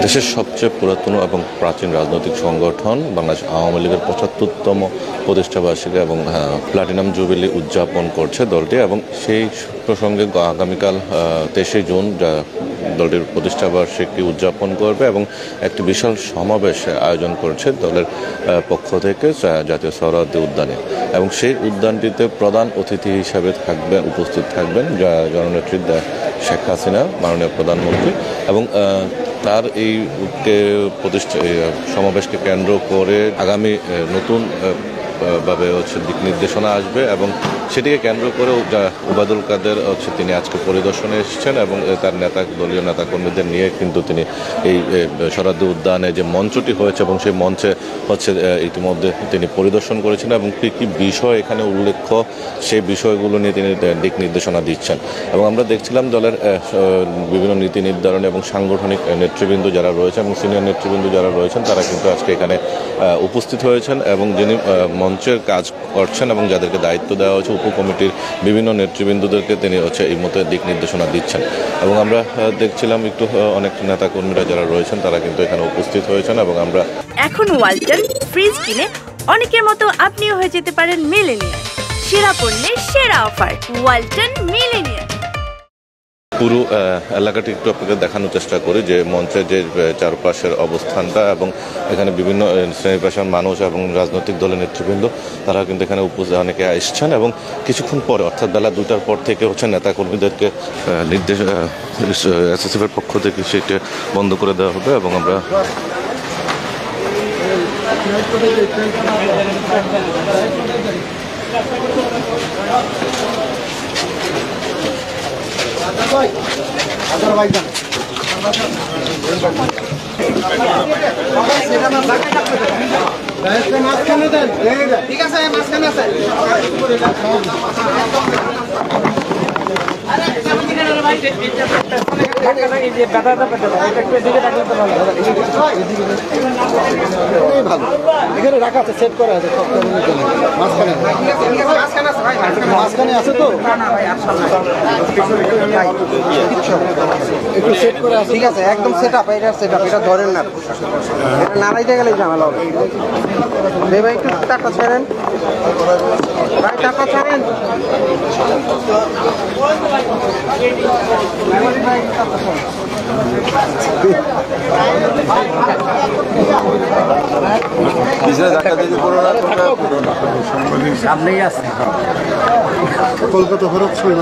দেশের সবচেয়ে পুরাতন এবং প্রাচীন রাজনৈতিক সংগঠন বাংলাদেশ আওয়ামী লীগের ৭৫তম প্রতিষ্ঠাবার্ষিকী এবং প্লাটিনাম জুবিলি উদযাপন করছে দলটি, এবং সেই প্রসঙ্গে আগামীকাল ২৩শে জুন দলটির প্রতিষ্ঠাবার্ষিকী উদযাপন করবে এবং একটি বিশাল সমাবেশ আয়োজন করছে দলের পক্ষ থেকে জাতীয় সোহরাওয়ার্দী উদ্যানে। এবং সেই উদ্যানটিতে প্রধান অতিথি হিসাবে উপস্থিত থাকবেন জননেত্রী শেখ হাসিনা, মাননীয় প্রধানমন্ত্রী, এবং তার এই সমাবেশকে কেন্দ্র করে আগামী নতুন ভাবে দিক নির্দেশনা আসবে, এবং সেটিকে কেন্দ্র করে ওবায়দুল কাদের তিনি আজকে পরিদর্শনে এসেছেন এবং তার দলীয় নেতাকর্মীদের নিয়ে কিন্তু তিনি এই সোহরাওয়ার্দী উদ্যানে যে মঞ্চটি হয়েছে এবং সেই মঞ্চে ইতিমধ্যে তিনি পরিদর্শন করেছেন এবং কী কী বিষয় এখানে উল্লেখ্য সেই বিষয়গুলো নিয়ে তিনি দিক নির্দেশনা দিচ্ছেন। এবং আমরা দেখছিলাম দলের বিভিন্ন নীতি নির্ধারণ এবং সাংগঠনিক নেতৃবৃন্দ যারা রয়েছেন এবং সিনিয়র নেতৃবৃন্দ যারা রয়েছেন তারা কিন্তু আজকে এখানে উপস্থিত হয়েছেন, এবং যিনি মঞ্চের কাজ করছেন এবং যাদেরকে দায়িত্ব দেওয়া হয়েছে উপকমিটির বিভিন্ন নেতৃবৃন্দদেরকে তিনি এই মতো দিক নির্দেশনা দিচ্ছেন। এবং আমরা দেখছিলাম একটু অনেক নেতাকর্মীরা যারা রয়েছেন তারা কিন্তু এখানে উপস্থিত হয়েছেন। এবং আমরা এখন ওয়ালটন ফ্রিজ কিনে অনেকের মতো আপনিও হয়ে যেতে পারেন মিলেনিয়ার। সেরা পণ্যের সেরা অফার, ওয়ালটন মিলেনিয়ার। পুরো এলাকাটি একটু আপনাকে দেখানোর চেষ্টা করি যে মঞ্চের যে চারপাশের অবস্থানটা, এবং এখানে বিভিন্ন শ্রেণী পেশার মানুষ এবং রাজনৈতিক দলের নেতৃবৃন্দ তারা কিন্তু এখানে অনেকে এসছেন, এবং কিছুক্ষণ পরে অর্থাৎ বেলা ২টার পর থেকে নেতাকর্মীদেরকে নির্দেশ এসএসএফের পক্ষ থেকে সেটা বন্ধ করে দেওয়া হবে। এবং আমরা ঠিক আছে মাঝখানে আছে। এখানে রাখা আছে, সেট করা আছে, মাঝখানে আছে তো একটু সেট করে আছে। ঠিক আছে, একদম সেট আপ, এটা সেট আপ, এটা ধরেন না, এটা নাড়াইতে গেলেই ঝামেলা হবে। ভাই একটু টাকা ছাড়েন, ভাই টাকা ছাড়েন। সামনেই আছে কলকাতা ভারত সৈন্য